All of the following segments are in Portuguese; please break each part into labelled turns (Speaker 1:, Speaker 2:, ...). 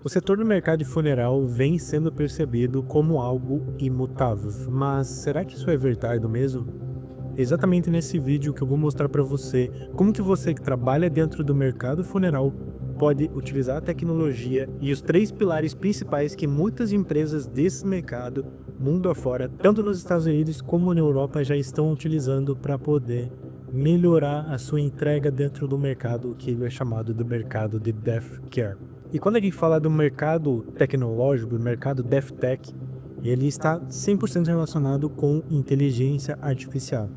Speaker 1: O setor do mercado funeral vem sendo percebido como algo imutável, mas será que isso é verdade mesmo? É exatamente nesse vídeo que eu vou mostrar para você como que você que trabalha dentro do mercado funeral pode utilizar a tecnologia e os três pilares principais que muitas empresas desse mercado, mundo afora, tanto nos Estados Unidos como na Europa, já estão utilizando para poder melhorar a sua entrega dentro do mercado que é chamado do mercado de Death Care. E quando a gente fala do mercado tecnológico, do mercado DevTech, ele está 100% relacionado com inteligência artificial.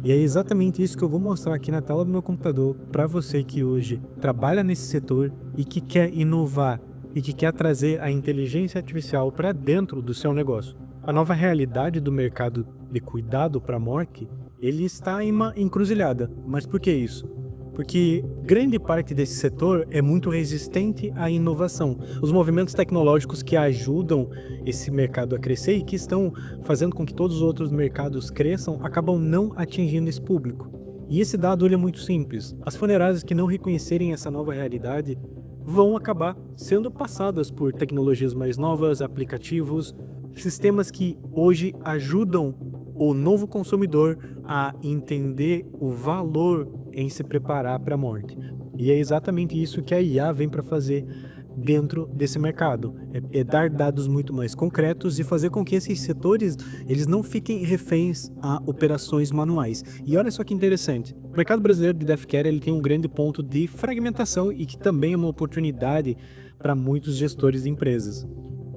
Speaker 1: E é exatamente isso que eu vou mostrar aqui na tela do meu computador para você que hoje trabalha nesse setor e que quer inovar e que quer trazer a inteligência artificial para dentro do seu negócio. A nova realidade do mercado de cuidado para a morte, ele está em uma encruzilhada. Mas por que isso? Porque grande parte desse setor é muito resistente à inovação. Os movimentos tecnológicos que ajudam esse mercado a crescer e que estão fazendo com que todos os outros mercados cresçam, acabam não atingindo esse público. E esse dado ele é muito simples. As funerárias que não reconhecerem essa nova realidade vão acabar sendo passadas por tecnologias mais novas, aplicativos, sistemas que hoje ajudam o novo consumidor a entender o valor em se preparar para a morte. E é exatamente isso que a IA vem para fazer dentro desse mercado. É dar dados muito mais concretos e fazer com que esses setores eles não fiquem reféns a operações manuais. E olha só que interessante, o mercado brasileiro de Death Care ele tem um grande ponto de fragmentação e que também é uma oportunidade para muitos gestores de empresas.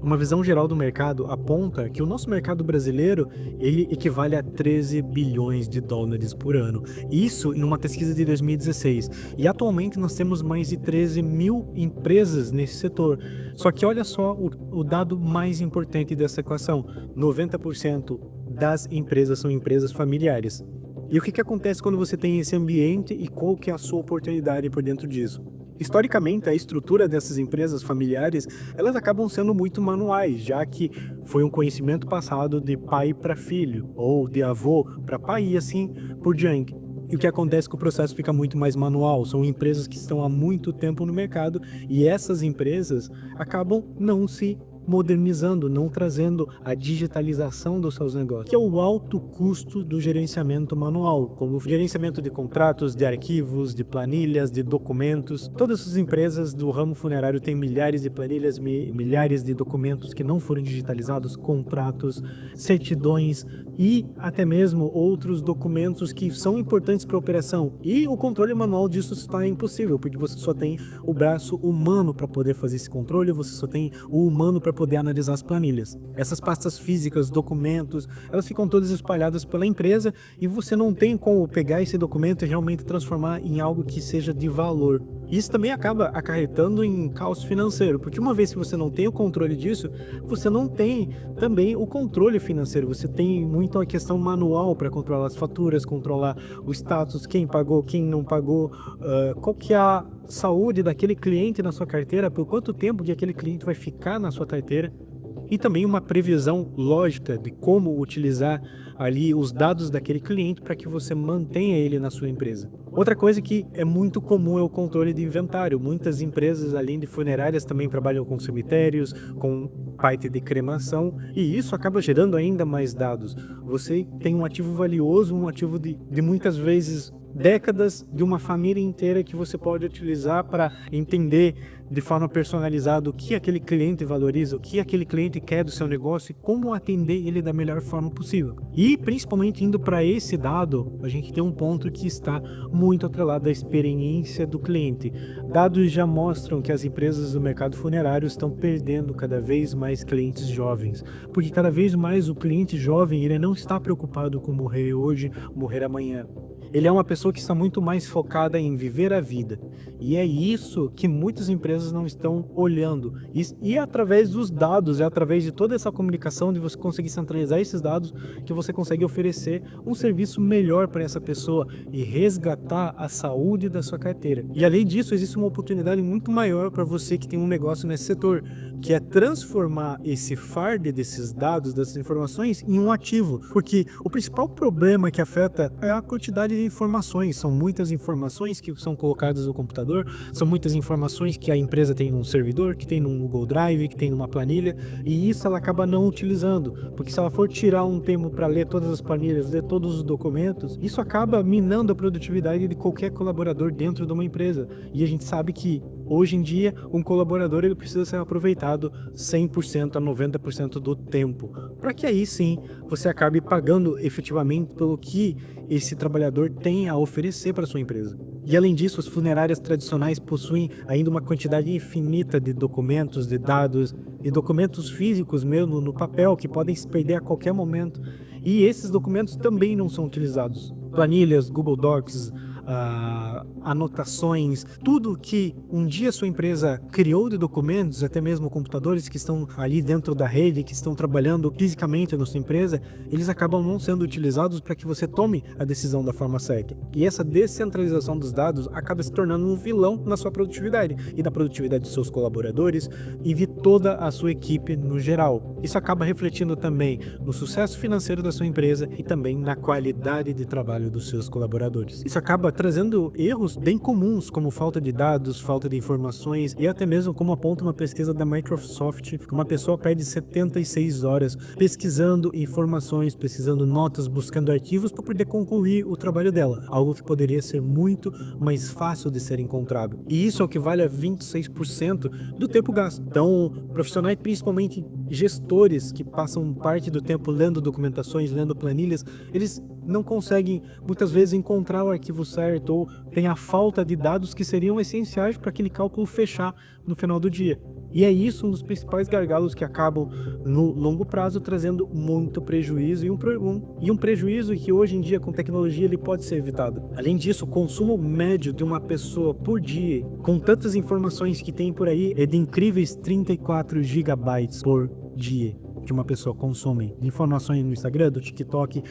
Speaker 1: Uma visão geral do mercado aponta que o nosso mercado brasileiro ele equivale a 13 bilhões de dólares por ano. Isso em uma pesquisa de 2016. E atualmente nós temos mais de 13 mil empresas nesse setor. Só que olha só o dado mais importante dessa equação. 90% das empresas são empresas familiares. E o que acontece quando você tem esse ambiente e qual que é a sua oportunidade por dentro disso? Historicamente, a estrutura dessas empresas familiares, elas acabam sendo muito manuais, já que foi um conhecimento passado de pai para filho, ou de avô para pai e assim por diante. E o que acontece é que o processo fica muito mais manual, são empresas que estão há muito tempo no mercado e essas empresas acabam não se modernizando, não trazendo a digitalização dos seus negócios, que é o alto custo do gerenciamento manual, como o gerenciamento de contratos, de arquivos, de planilhas, de documentos. Todas as empresas do ramo funerário têm milhares de planilhas, milhares de documentos que não foram digitalizados, contratos, certidões e até mesmo outros documentos que são importantes para a operação. E o controle manual disso está impossível, porque você só tem o braço humano para poder fazer esse controle, você só tem o humano para poder analisar as planilhas. Essas pastas físicas, documentos, elas ficam todas espalhadas pela empresa e você não tem como pegar esse documento e realmente transformar em algo que seja de valor. Isso também acaba acarretando em caos financeiro, porque uma vez que você não tem o controle disso, você não tem também o controle financeiro, você tem muito a questão manual para controlar as faturas, controlar o status, quem pagou, quem não pagou, qual que é a saúde daquele cliente na sua carteira, por quanto tempo que aquele cliente vai ficar na sua carteira. E também uma previsão lógica de como utilizar ali os dados daquele cliente para que você mantenha ele na sua empresa. Outra coisa que é muito comum é o controle de inventário. Muitas empresas, além de funerárias, também trabalham com cemitérios, com parte de cremação, e isso acaba gerando ainda mais dados. Você tem um ativo valioso, um ativo de muitas vezes décadas de uma família inteira que você pode utilizar para entender de forma personalizada o que aquele cliente valoriza, o que aquele cliente quer do seu negócio e como atender ele da melhor forma possível. E principalmente indo para esse dado, a gente tem um ponto que está muito atrelado à experiência do cliente. Dados já mostram que as empresas do mercado funerário estão perdendo cada vez mais clientes jovens, porque cada vez mais o cliente jovem ele não está preocupado com morrer hoje, morrer amanhã. Ele é uma pessoa que está muito mais focada em viver a vida. E é isso que muitas empresas não estão olhando. E é através dos dados, é através de toda essa comunicação, de você conseguir centralizar esses dados, que você consegue oferecer um serviço melhor para essa pessoa e resgatar a saúde da sua carteira. E além disso, existe uma oportunidade muito maior para você que tem um negócio nesse setor, que é transformar esse fardo desses dados, dessas informações, em um ativo. Porque o principal problema que afeta é a quantidade de de informações, são muitas informações que são colocadas no computador, são muitas informações que a empresa tem num servidor, que tem num Google Drive, que tem numa planilha, e isso ela acaba não utilizando, porque se ela for tirar um tempo para ler todas as planilhas, ler todos os documentos, isso acaba minando a produtividade de qualquer colaborador dentro de uma empresa. E a gente sabe que hoje em dia, um colaborador ele precisa ser aproveitado 100% a 90% do tempo, para que aí sim você acabe pagando efetivamente pelo que esse trabalhador tem a oferecer para sua empresa. E além disso, as funerárias tradicionais possuem ainda uma quantidade infinita de documentos, de dados e documentos físicos mesmo no papel que podem se perder a qualquer momento. E esses documentos também não são utilizados. Planilhas, Google Docs, anotações, tudo que um dia sua empresa criou de documentos, até mesmo computadores que estão ali dentro da rede, que estão trabalhando fisicamente na sua empresa, eles acabam não sendo utilizados para que você tome a decisão da forma certa. E essa descentralização dos dados acaba se tornando um vilão na sua produtividade e na produtividade dos seus colaboradores e de toda a sua equipe no geral. Isso acaba refletindo também no sucesso financeiro da sua empresa e também na qualidade de trabalho dos seus colaboradores. Isso acaba trazendo erros bem comuns, como falta de dados, falta de informações e até mesmo, como aponta uma pesquisa da Microsoft, que uma pessoa perde 76 horas pesquisando informações, pesquisando notas, buscando arquivos para poder concluir o trabalho dela, algo que poderia ser muito mais fácil de ser encontrado. E isso é o que vale a 26% do tempo gasto. Então, profissionais, principalmente gestores que passam parte do tempo lendo documentações, lendo planilhas, eles não conseguem muitas vezes encontrar o arquivo certo ou tem a falta de dados que seriam essenciais para aquele cálculo fechar no final do dia. E é isso um dos principais gargalos que acabam no longo prazo trazendo muito prejuízo e um prejuízo que hoje em dia com tecnologia ele pode ser evitado. Além disso, o consumo médio de uma pessoa por dia, com tantas informações que tem por aí, é de incríveis 34 gigabytes por dia que uma pessoa consome, informações no Instagram, do TikTok,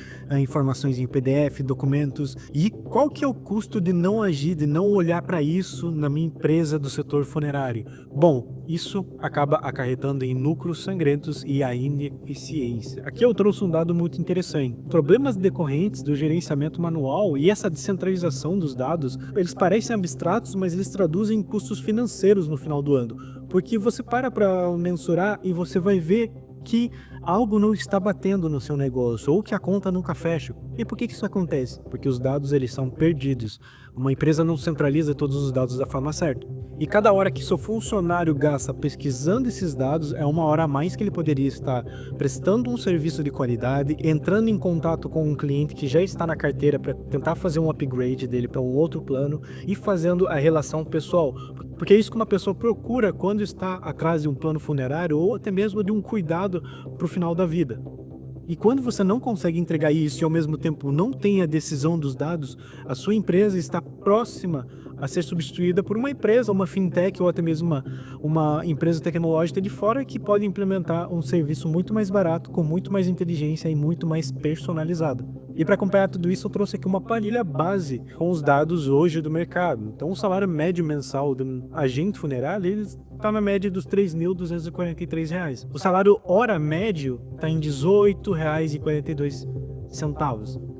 Speaker 1: informações em PDF, documentos. E qual que é o custo de não agir, de não olhar para isso na minha empresa do setor funerário? Bom, isso acaba acarretando em lucros sangrentos e a ineficiência. Aqui eu trouxe um dado muito interessante. Problemas decorrentes do gerenciamento manual e essa descentralização dos dados, eles parecem abstratos, mas eles traduzem em custos financeiros no final do ano. Porque você para mensurar e você vai ver que algo não está batendo no seu negócio ou que a conta nunca fecha. E por que isso acontece? Porque os dados eles são perdidos. Uma empresa não centraliza todos os dados da forma certa. E cada hora que seu funcionário gasta pesquisando esses dados é uma hora a mais que ele poderia estar prestando um serviço de qualidade, entrando em contato com um cliente que já está na carteira para tentar fazer um upgrade dele para um outro plano e fazendo a relação pessoal. Porque é isso que uma pessoa procura quando está atrás de um plano funerário ou até mesmo de um cuidado para o final da vida. E quando você não consegue entregar isso e ao mesmo tempo não tem a decisão dos dados, a sua empresa está próxima a ser substituída por uma empresa, uma fintech ou até mesmo uma empresa tecnológica de fora que pode implementar um serviço muito mais barato, com muito mais inteligência e muito mais personalizado. E para acompanhar tudo isso, eu trouxe aqui uma planilha base com os dados hoje do mercado. Então, o salário médio mensal do agente funerário ele está na média dos R$ 3.243. O salário hora médio está em R$ 18,42.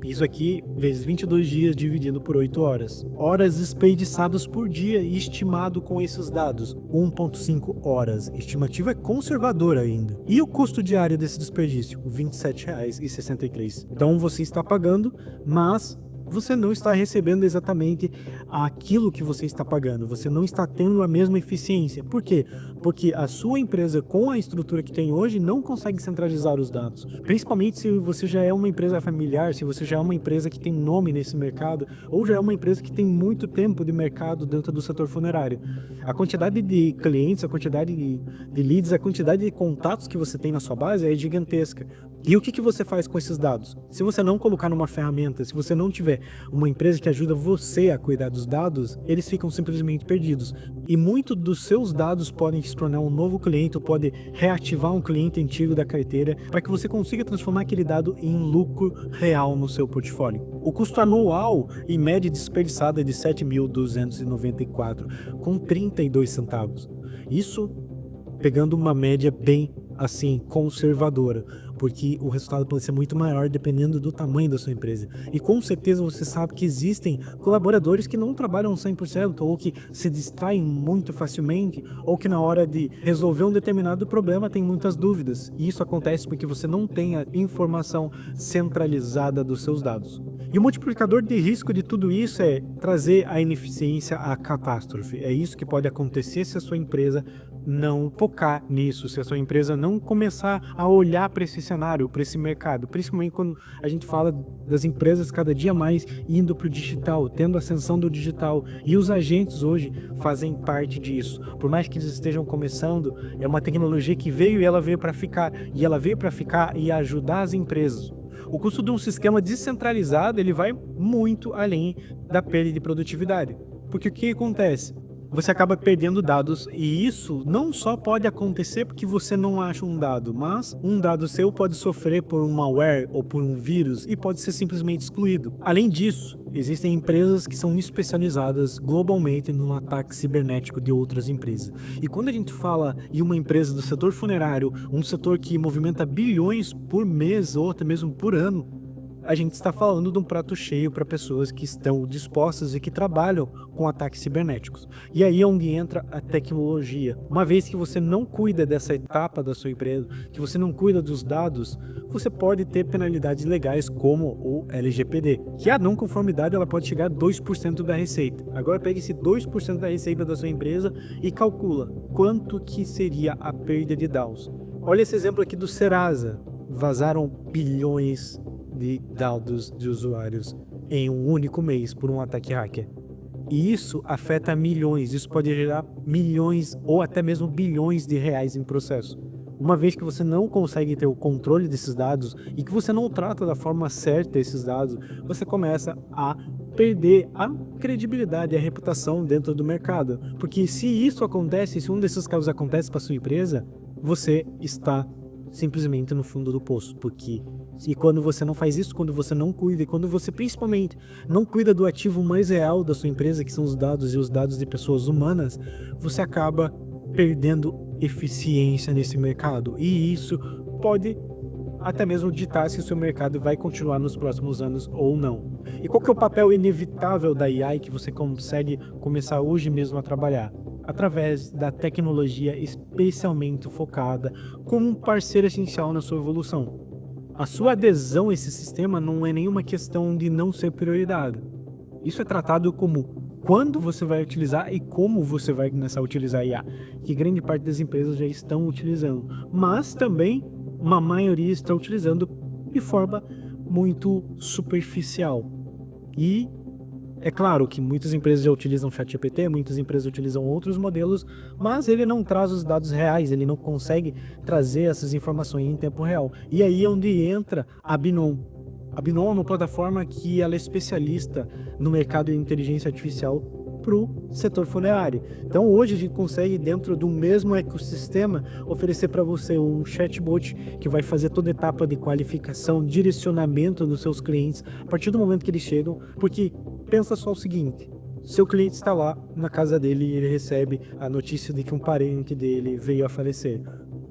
Speaker 1: Isso aqui vezes 22 dias dividido por 8 horas. Horas desperdiçadas por dia e estimado com esses dados, 1,5 horas. Estimativa é conservadora ainda. E o custo diário desse desperdício? R$ 27,63. Então você está pagando, mas você não está recebendo exatamente aquilo que você está pagando, você não está tendo a mesma eficiência. Por quê? Porque a sua empresa, com a estrutura que tem hoje, não consegue centralizar os dados. Principalmente se você já é uma empresa familiar, se você já é uma empresa que tem nome nesse mercado, ou já é uma empresa que tem muito tempo de mercado dentro do setor funerário. A quantidade de clientes, a quantidade de leads, a quantidade de contatos que você tem na sua base é gigantesca. E o que você faz com esses dados? Se você não colocar numa ferramenta, se você não tiver uma empresa que ajuda você a cuidar dos dados, eles ficam simplesmente perdidos. E muito dos seus dados podem se tornar um novo cliente ou pode reativar um cliente antigo da carteira para que você consiga transformar aquele dado em lucro real no seu portfólio. O custo anual, em média desperdiçado, é de R$ 7.294,32. Isso pegando uma média bem assim, conservadora, porque o resultado pode ser muito maior dependendo do tamanho da sua empresa. E com certeza você sabe que existem colaboradores que não trabalham 100% ou que se distraem muito facilmente ou que na hora de resolver um determinado problema tem muitas dúvidas. E isso acontece porque você não tem a informação centralizada dos seus dados. E o multiplicador de risco de tudo isso é trazer a ineficiência à catástrofe. É isso que pode acontecer se a sua empresa não focar nisso, se a sua empresa não começar a olhar para esse cenário, para esse mercado, principalmente quando a gente fala das empresas cada dia mais indo para o digital, tendo ascensão do digital, e os agentes hoje fazem parte disso. Por mais que eles estejam começando, é uma tecnologia que veio e ela veio para ficar, e ela veio para ficar e ajudar as empresas. O custo de um sistema descentralizado ele vai muito além da perda de produtividade, porque o que acontece? Você acaba perdendo dados e isso não só pode acontecer porque você não acha um dado, mas um dado seu pode sofrer por um malware ou por um vírus e pode ser simplesmente excluído. Além disso, existem empresas que são especializadas globalmente no ataque cibernético de outras empresas. E quando a gente fala em uma empresa do setor funerário, um setor que movimenta bilhões por mês ou até mesmo por ano, a gente está falando de um prato cheio para pessoas que estão dispostas e que trabalham com ataques cibernéticos. E aí é onde entra a tecnologia. Uma vez que você não cuida dessa etapa da sua empresa, que você não cuida dos dados, você pode ter penalidades legais como o LGPD, que a não conformidade ela pode chegar a 2% da receita. Agora pega esse 2% da receita da sua empresa e calcula quanto que seria a perda de dados. Olha esse exemplo aqui do Serasa. Vazaram bilhões de dados de usuários em um único mês por um ataque hacker. E isso afeta milhões, isso pode gerar milhões ou até mesmo bilhões de reais em processo. Uma vez que você não consegue ter o controle desses dados e que você não trata da forma certa esses dados, você começa a perder a credibilidade e a reputação dentro do mercado. Porque se isso acontece, se um desses casos acontece para sua empresa, você está simplesmente no fundo do poço, porque e quando você não faz isso, quando você não cuida, e quando você principalmente não cuida do ativo mais real da sua empresa, que são os dados e os dados de pessoas humanas, você acaba perdendo eficiência nesse mercado. E isso pode até mesmo ditar se o seu mercado vai continuar nos próximos anos ou não. E qual que é o papel inevitável da AI que você consegue começar hoje mesmo a trabalhar? Através da tecnologia especialmente focada como um parceiro essencial na sua evolução. A sua adesão a esse sistema não é nenhuma questão de não ser prioridade. Isso é tratado como quando você vai utilizar e como você vai começar a utilizar a IA, que grande parte das empresas já estão utilizando, mas também uma maioria está utilizando de forma muito superficial. E é claro que muitas empresas já utilizam o ChatGPT, muitas empresas utilizam outros modelos, mas ele não traz os dados reais, ele não consegue trazer essas informações em tempo real. E aí é onde entra a Binom. A Binom é uma plataforma que ela é especialista no mercado de inteligência artificial para o setor funerário. Então hoje a gente consegue, dentro do mesmo ecossistema, oferecer para você um chatbot que vai fazer toda a etapa de qualificação, direcionamento dos seus clientes a partir do momento que eles chegam, porque pensa só o seguinte: seu cliente está lá na casa dele e ele recebe a notícia de que um parente dele veio a falecer.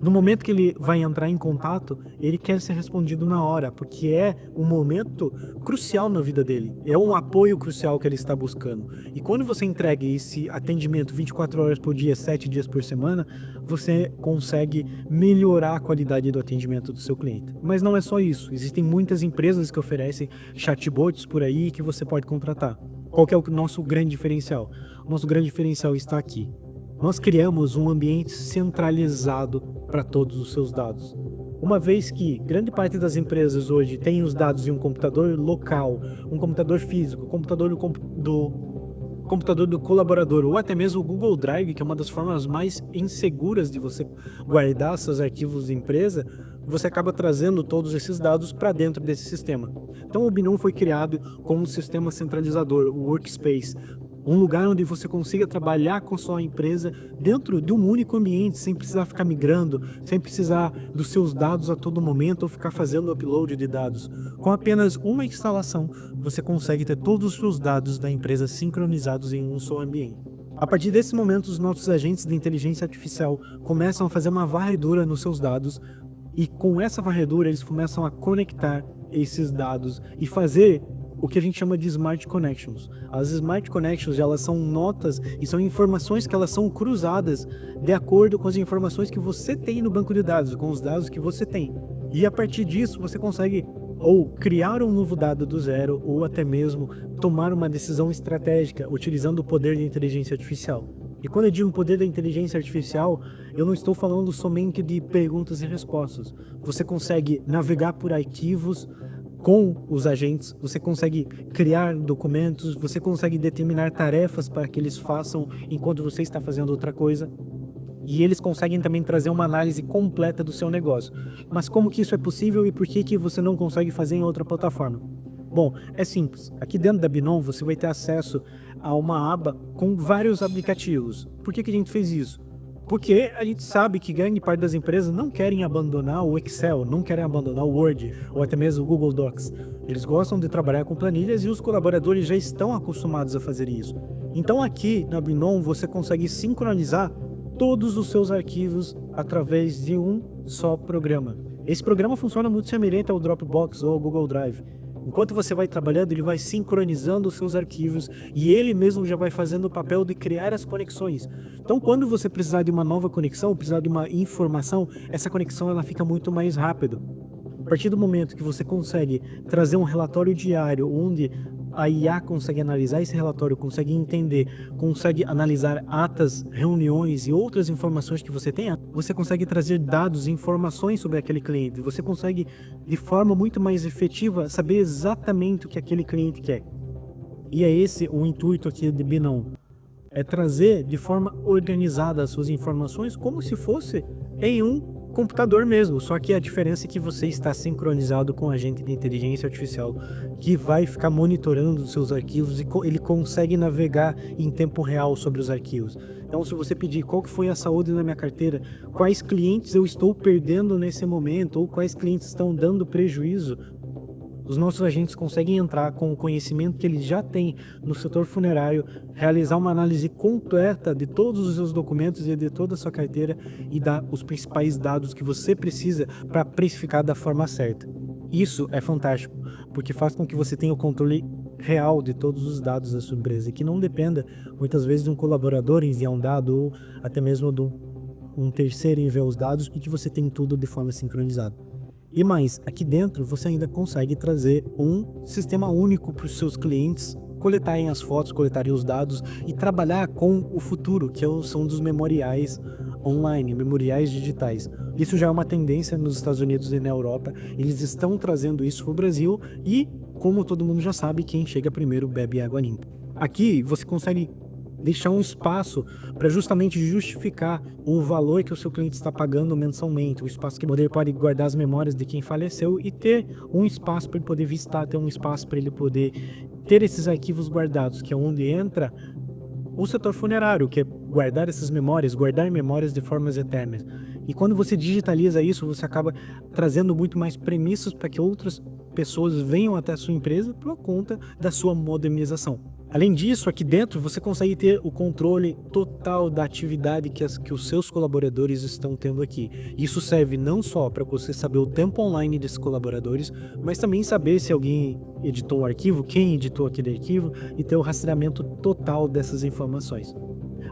Speaker 1: No momento que ele vai entrar em contato, ele quer ser respondido na hora, porque é um momento crucial na vida dele. É um apoio crucial que ele está buscando. E quando você entrega esse atendimento 24 horas por dia, 7 dias por semana, você consegue melhorar a qualidade do atendimento do seu cliente. Mas não é só isso. Existem muitas empresas que oferecem chatbots por aí que você pode contratar. Qual que é o nosso grande diferencial? O nosso grande diferencial está aqui. Nós criamos um ambiente centralizado para todos os seus dados. Uma vez que grande parte das empresas hoje tem os dados em um computador local, um computador físico, computador do colaborador ou até mesmo o Google Drive, que é uma das formas mais inseguras de você guardar seus arquivos de empresa, você acaba trazendo todos esses dados para dentro desse sistema. Então o Binom foi criado como um sistema centralizador, o Workspace, um lugar onde você consiga trabalhar com sua empresa dentro de um único ambiente, sem precisar ficar migrando, sem precisar dos seus dados a todo momento ou ficar fazendo upload de dados. Com apenas uma instalação, você consegue ter todos os seus dados da empresa sincronizados em um só ambiente. A partir desse momento, os nossos agentes de inteligência artificial começam a fazer uma varredura nos seus dados e com essa varredura eles começam a conectar esses dados e fazer o que a gente chama de Smart Connections. As Smart Connections, elas são notas e são informações que elas são cruzadas de acordo com as informações que você tem no banco de dados, com os dados que você tem. E a partir disso você consegue ou criar um novo dado do zero, ou até mesmo tomar uma decisão estratégica utilizando o poder da inteligência artificial. E quando eu digo poder da inteligência artificial, eu não estou falando somente de perguntas e respostas. Você consegue navegar por arquivos com os agentes, você consegue criar documentos, você consegue determinar tarefas para que eles façam enquanto você está fazendo outra coisa. E eles conseguem também trazer uma análise completa do seu negócio. Mas como que isso é possível e por que você não consegue fazer em outra plataforma? Bom, é simples. Aqui dentro da Binom você vai ter acesso a uma aba com vários aplicativos. Por que a gente fez isso? Porque a gente sabe que grande parte das empresas não querem abandonar o Excel, não querem abandonar o Word ou até mesmo o Google Docs. Eles gostam de trabalhar com planilhas e os colaboradores já estão acostumados a fazer isso. Então aqui na Binom você consegue sincronizar todos os seus arquivos através de um só programa. Esse programa funciona muito semelhante ao Dropbox ou ao Google Drive. Enquanto você vai trabalhando, ele vai sincronizando os seus arquivos e ele mesmo já vai fazendo o papel de criar as conexões. Então, quando você precisar de uma nova conexão, precisar de uma informação, essa conexão ela fica muito mais rápido. A partir do momento que você consegue trazer um relatório diário onde a IA consegue analisar esse relatório, consegue entender, consegue analisar atas, reuniões e outras informações que você tenha, você consegue trazer dados e informações sobre aquele cliente. Você consegue, de forma muito mais efetiva, saber exatamente o que aquele cliente quer. E é esse o intuito aqui de Binom. É trazer de forma organizada as suas informações como se fosse em um computador mesmo, só que a diferença é que você está sincronizado com um agente de inteligência artificial que vai ficar monitorando os seus arquivos e ele consegue navegar em tempo real sobre os arquivos. Então, se você pedir qual que foi a saúde na minha carteira, quais clientes eu estou perdendo nesse momento ou quais clientes estão dando prejuízo, os nossos agentes conseguem entrar com o conhecimento que eles já têm no setor funerário, realizar uma análise completa de todos os seus documentos e de toda a sua carteira e dar os principais dados que você precisa para precificar da forma certa. Isso é fantástico, porque faz com que você tenha o controle real de todos os dados da sua empresa e que não dependa muitas vezes de um colaborador enviar um dado ou até mesmo de um terceiro enviar os dados e que você tem tudo de forma sincronizada. E mais, aqui dentro você ainda consegue trazer um sistema único para os seus clientes coletarem as fotos, coletarem os dados e trabalhar com o futuro, que são dos memoriais online, memoriais digitais. Isso já é uma tendência nos Estados Unidos e na Europa, eles estão trazendo isso para o Brasil e, como todo mundo já sabe, quem chega primeiro bebe água limpa. Aqui você consegue deixar um espaço para justamente justificar o valor que o seu cliente está pagando mensalmente, o espaço que ele pode guardar as memórias de quem faleceu e ter um espaço para ele poder visitar, ter um espaço para ele poder ter esses arquivos guardados, que é onde entra o setor funerário, que é guardar essas memórias, guardar memórias de formas eternas. E quando você digitaliza isso, você acaba trazendo muito mais premissas para que outras pessoas venham até a sua empresa por conta da sua modernização. Além disso, aqui dentro você consegue ter o controle total da atividade que os seus colaboradores estão tendo aqui. Isso serve não só para você saber o tempo online desses colaboradores, mas também saber se alguém editou o arquivo, quem editou aquele arquivo e ter o rastreamento total dessas informações.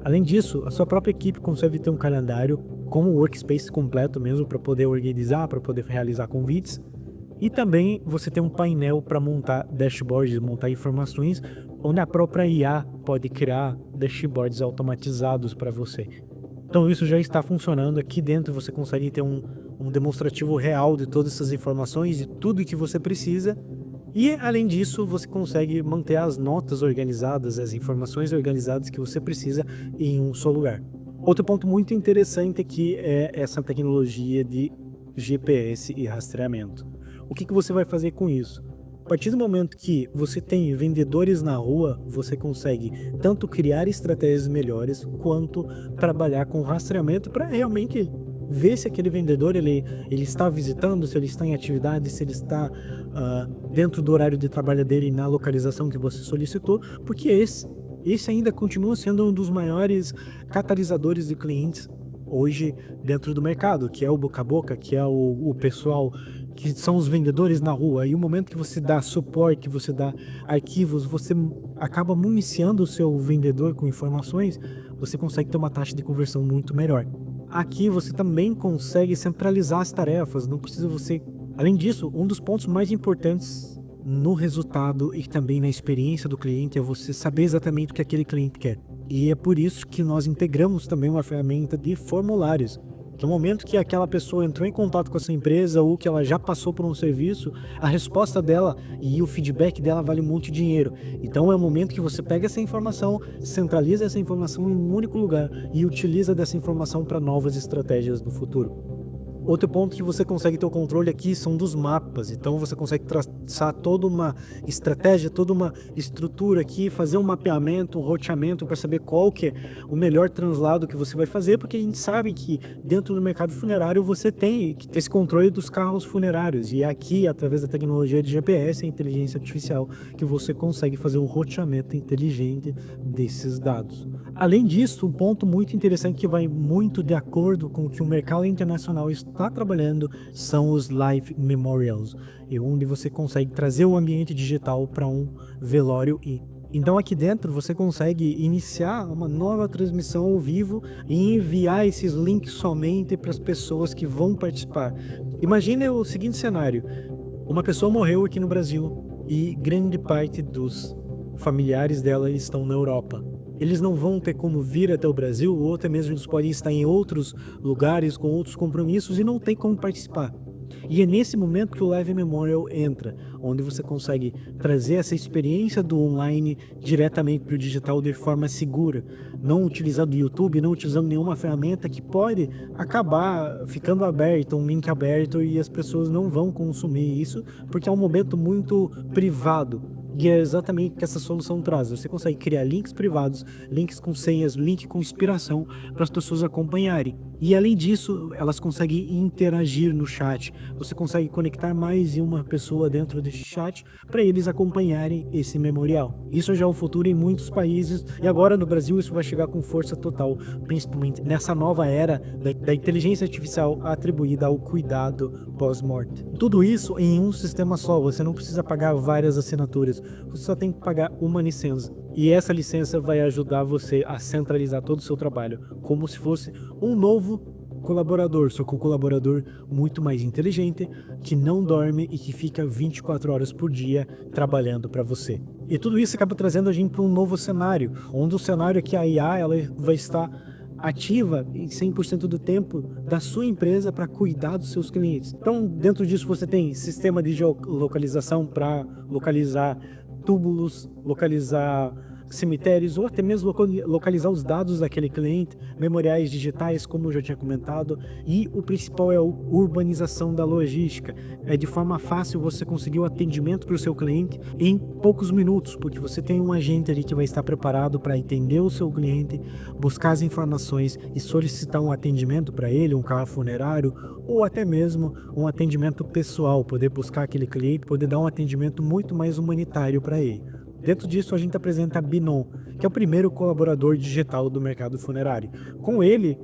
Speaker 1: Além disso, a sua própria equipe consegue ter um calendário com o workspace completo mesmo para poder organizar, para poder realizar convites. E também você tem um painel para montar dashboards, montar informações, onde a própria IA pode criar dashboards automatizados para você. Então isso já está funcionando. Aqui dentro você consegue ter um demonstrativo real de todas essas informações e tudo que você precisa. E além disso você consegue manter as notas organizadas, as informações organizadas que você precisa em um só lugar. Outro ponto muito interessante aqui é essa tecnologia de GPS e rastreamento. O que você vai fazer com isso? A partir do momento que você tem vendedores na rua, você consegue tanto criar estratégias melhores, quanto trabalhar com rastreamento para realmente ver se aquele vendedor ele está visitando, se ele está em atividade, se ele está dentro do horário de trabalho dele na localização que você solicitou, porque esse ainda continua sendo um dos maiores catalisadores de clientes hoje dentro do mercado, que é o boca a boca, que é o pessoal que são os vendedores na rua. E o momento que você dá suporte, que você dá arquivos, você acaba municiando o seu vendedor com informações, você consegue ter uma taxa de conversão muito melhor. Aqui você também consegue centralizar as tarefas, não precisa você... Além disso, um dos pontos mais importantes no resultado e também na experiência do cliente é você saber exatamente o que aquele cliente quer. E é por isso que nós integramos também uma ferramenta de formulários. Que no momento que aquela pessoa entrou em contato com essa empresa ou que ela já passou por um serviço, a resposta dela e o feedback dela vale muito dinheiro. Então é o momento que você pega essa informação, centraliza essa informação em um único lugar e utiliza dessa informação para novas estratégias no futuro. Outro ponto que você consegue ter o controle aqui são dos mapas, então você consegue traçar toda uma estratégia, toda uma estrutura aqui, fazer um mapeamento, um roteamento para saber qual que é o melhor translado que você vai fazer, porque a gente sabe que dentro do mercado funerário você tem que ter esse controle dos carros funerários, e aqui, através da tecnologia de GPS e inteligência artificial, que você consegue fazer um roteamento inteligente desses dados. Além disso, um ponto muito interessante que vai muito de acordo com o que o mercado internacional está trabalhando são os Live Memorials, onde você consegue trazer o ambiente digital para um velório. Então aqui dentro você consegue iniciar uma nova transmissão ao vivo e enviar esses links somente para as pessoas que vão participar. Imagine o seguinte cenário: uma pessoa morreu aqui no Brasil e grande parte dos familiares dela estão na Europa. Eles não vão ter como vir até o Brasil, ou até mesmo eles podem estar em outros lugares com outros compromissos e não tem como participar. E é nesse momento que o Live Memorial entra, onde você consegue trazer essa experiência do online diretamente para o digital de forma segura, não utilizando o YouTube, não utilizando nenhuma ferramenta que pode acabar ficando aberto, um link aberto, e as pessoas não vão consumir isso, porque é um momento muito privado. E é exatamente o que essa solução traz. Você consegue criar links privados, links com senhas, link com inspiração para as pessoas acompanharem. E além disso, elas conseguem interagir no chat. Você consegue conectar mais de uma pessoa dentro desse chat para eles acompanharem esse memorial. Isso já é o futuro em muitos países, e agora no Brasil isso vai chegar com força total, principalmente nessa nova era da inteligência artificial atribuída ao cuidado pós-morte. Tudo isso em um sistema só, você não precisa pagar várias assinaturas, você só tem que pagar uma licença. E essa licença vai ajudar você a centralizar todo o seu trabalho, como se fosse um novo colaborador, só que um colaborador muito mais inteligente, que não dorme e que fica 24 horas por dia trabalhando para você. E tudo isso acaba trazendo a gente para um novo cenário, onde o cenário é que a IA ela vai estar ativa em 100% do tempo da sua empresa para cuidar dos seus clientes. Então, dentro disso você tem sistema de geolocalização para localizar túmulos, localizar cemitérios, ou até mesmo localizar os dados daquele cliente, memoriais digitais, como eu já tinha comentado, e o principal é a urbanização da logística. É de forma fácil você conseguir o atendimento para o seu cliente em poucos minutos, porque você tem um agente ali que vai estar preparado para entender o seu cliente, buscar as informações e solicitar um atendimento para ele, um carro funerário, ou até mesmo um atendimento pessoal, poder buscar aquele cliente, poder dar um atendimento muito mais humanitário para ele. Dentro disso, a gente apresenta a Binom, que é o primeiro colaborador digital do mercado funerário. Com ele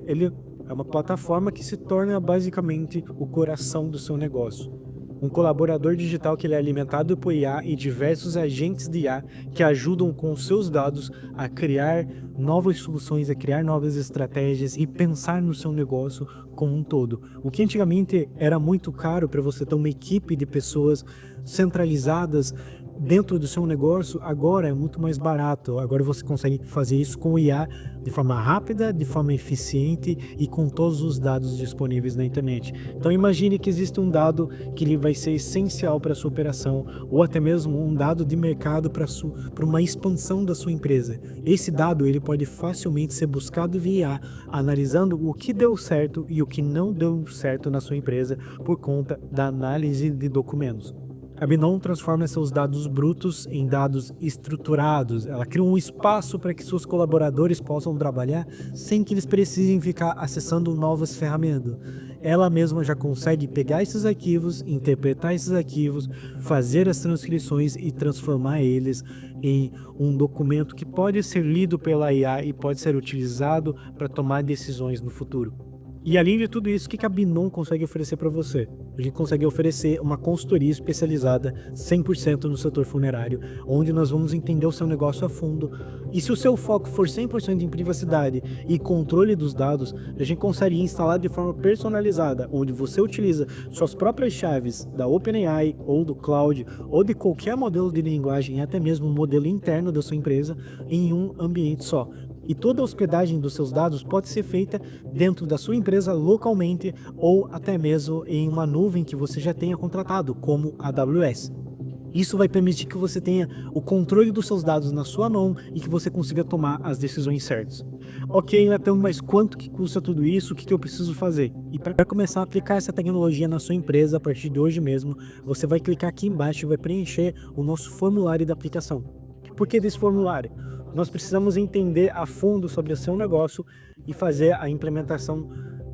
Speaker 1: é uma plataforma que se torna basicamente o coração do seu negócio. Um colaborador digital que ele é alimentado por IA e diversos agentes de IA que ajudam com os seus dados a criar novas soluções, a criar novas estratégias e pensar no seu negócio como um todo. O que antigamente era muito caro para você ter uma equipe de pessoas centralizadas dentro do seu negócio, agora é muito mais barato. Agora você consegue fazer isso com o IA de forma rápida, de forma eficiente e com todos os dados disponíveis na internet. Então imagine que existe um dado que ele vai ser essencial para a sua operação, ou até mesmo um dado de mercado para uma expansão da sua empresa. Esse dado ele pode facilmente ser buscado via IA, analisando o que deu certo e o que não deu certo na sua empresa por conta da análise de documentos. A Binom transforma seus dados brutos em dados estruturados. Ela cria um espaço para que seus colaboradores possam trabalhar sem que eles precisem ficar acessando novas ferramentas. ela mesma já consegue pegar esses arquivos, interpretar esses arquivos, fazer as transcrições e transformar eles em um documento que pode ser lido pela IA e pode ser utilizado para tomar decisões no futuro. E além de tudo isso, o que a Binom consegue oferecer para você? A gente consegue oferecer uma consultoria especializada 100% no setor funerário, onde nós vamos entender o seu negócio a fundo. E se o seu foco for 100% em privacidade e controle dos dados, a gente consegue instalar de forma personalizada, onde você utiliza suas próprias chaves da OpenAI ou do Cloud ou de qualquer modelo de linguagem, até mesmo um modelo interno da sua empresa, em um ambiente só. E toda a hospedagem dos seus dados pode ser feita dentro da sua empresa localmente ou até mesmo em uma nuvem que você já tenha contratado, como a AWS. Isso vai permitir que você tenha o controle dos seus dados na sua mão e que você consiga tomar as decisões certas. Ok, então, mas quanto que custa tudo isso? O que eu preciso fazer? E para começar a aplicar essa tecnologia na sua empresa, a partir de hoje mesmo, você vai clicar aqui embaixo e vai preencher o nosso formulário da aplicação. Por que desse formulário? Nós precisamos entender a fundo sobre o seu negócio e fazer a implementação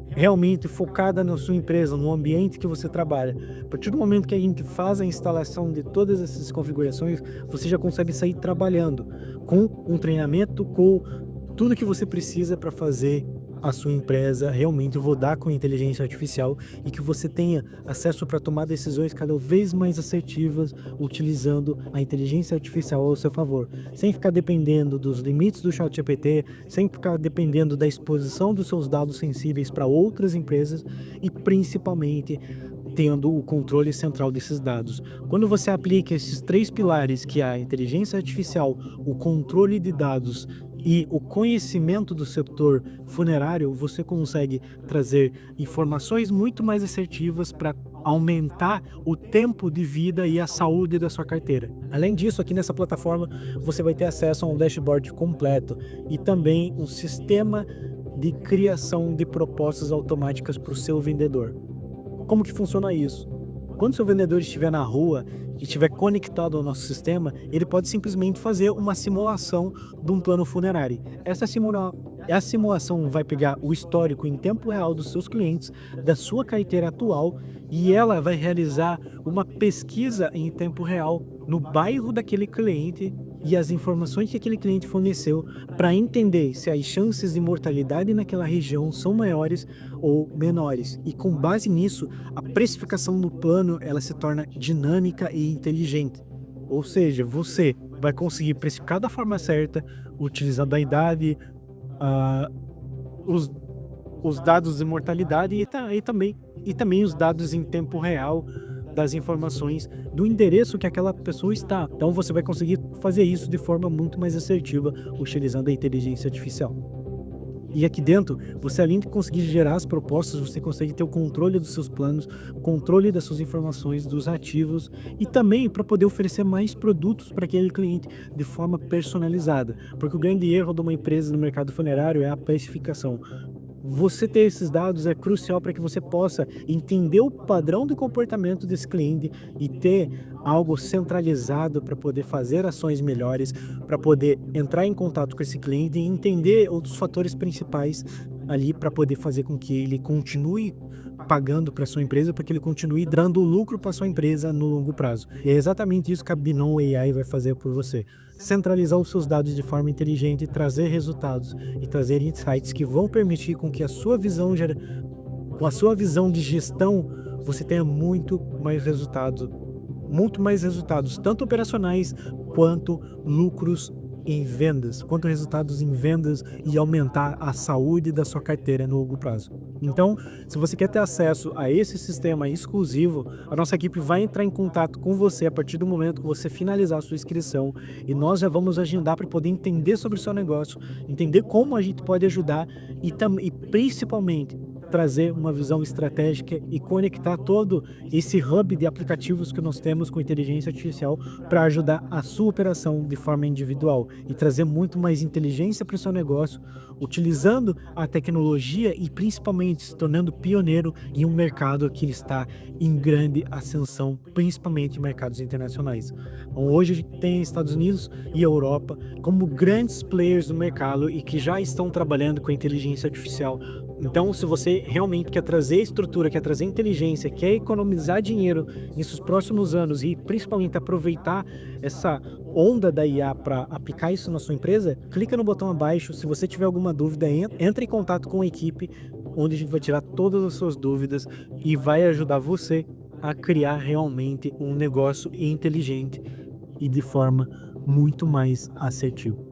Speaker 1: realmente focada na sua empresa, no ambiente que você trabalha. A partir do momento que a gente faz a instalação de todas essas configurações, você já consegue sair trabalhando com um treinamento, com tudo que você precisa para fazer a sua empresa realmente rodar com inteligência artificial e que você tenha acesso para tomar decisões cada vez mais assertivas utilizando a inteligência artificial ao seu favor, sem ficar dependendo dos limites do ChatGPT, sem ficar dependendo da exposição dos seus dados sensíveis para outras empresas e principalmente tendo o controle central desses dados. Quando você aplica esses 3 pilares, que é a inteligência artificial, o controle de dados e o conhecimento do setor funerário, você consegue trazer informações muito mais assertivas para aumentar o tempo de vida e a saúde da sua carteira. Além disso, aqui nessa plataforma você vai ter acesso a um dashboard completo e também um sistema de criação de propostas automáticas para o seu vendedor. Como que funciona isso? Quando seu vendedor estiver na rua e estiver conectado ao nosso sistema, ele pode simplesmente fazer uma simulação de um plano funerário. Essa simulação vai pegar o histórico em tempo real dos seus clientes, da sua carteira atual, e ela vai realizar uma pesquisa em tempo real no bairro daquele cliente e as informações que aquele cliente forneceu para entender se as chances de mortalidade naquela região são maiores ou menores. E com base nisso, a precificação do plano ela se torna dinâmica e inteligente. Ou seja, você vai conseguir precificar da forma certa, utilizando a idade, os dados de mortalidade e também os dados em tempo real das informações do endereço que aquela pessoa está. Então você vai conseguir fazer isso de forma muito mais assertiva utilizando a inteligência artificial. E aqui dentro, você além de conseguir gerar as propostas, você consegue ter o controle dos seus planos, controle das suas informações, dos ativos e também para poder oferecer mais produtos para aquele cliente de forma personalizada. Porque o grande erro de uma empresa no mercado funerário é a precificação. Você ter esses dados é crucial para que você possa entender o padrão de comportamento desse cliente e ter algo centralizado para poder fazer ações melhores, para poder entrar em contato com esse cliente e entender os fatores principais ali para poder fazer com que ele continue pagando para sua empresa, para que ele continue dando lucro para sua empresa no longo prazo. E é exatamente isso que a Binom AI vai fazer por você. Centralizar os seus dados de forma inteligente, trazer resultados e trazer insights que vão permitir com que com a sua visão de gestão, você tenha muito mais resultados, tanto operacionais quanto lucros em vendas, quanto resultados em vendas e aumentar a saúde da sua carteira no longo prazo. Então, se você quer ter acesso a esse sistema exclusivo, a nossa equipe vai entrar em contato com você a partir do momento que você finalizar a sua inscrição e nós já vamos agendar para poder entender sobre o seu negócio, entender como a gente pode ajudar e principalmente trazer uma visão estratégica e conectar todo esse hub de aplicativos que nós temos com inteligência artificial para ajudar a sua operação de forma individual e trazer muito mais inteligência para o seu negócio,
Speaker 2: utilizando a tecnologia e principalmente se tornando pioneiro em um mercado que está em grande ascensão, principalmente em mercados internacionais. Então, hoje a gente tem Estados Unidos e Europa como grandes players do mercado e que já estão trabalhando com a inteligência artificial. Então, se você realmente quer trazer estrutura, quer trazer inteligência, quer economizar dinheiro nesses próximos anos e principalmente aproveitar essa onda da IA para aplicar isso na sua empresa, clica no botão abaixo. Se você tiver alguma dúvida, entre em contato com a equipe, onde a gente vai tirar todas as suas dúvidas e vai ajudar você a criar realmente um negócio inteligente e de forma muito mais assertiva.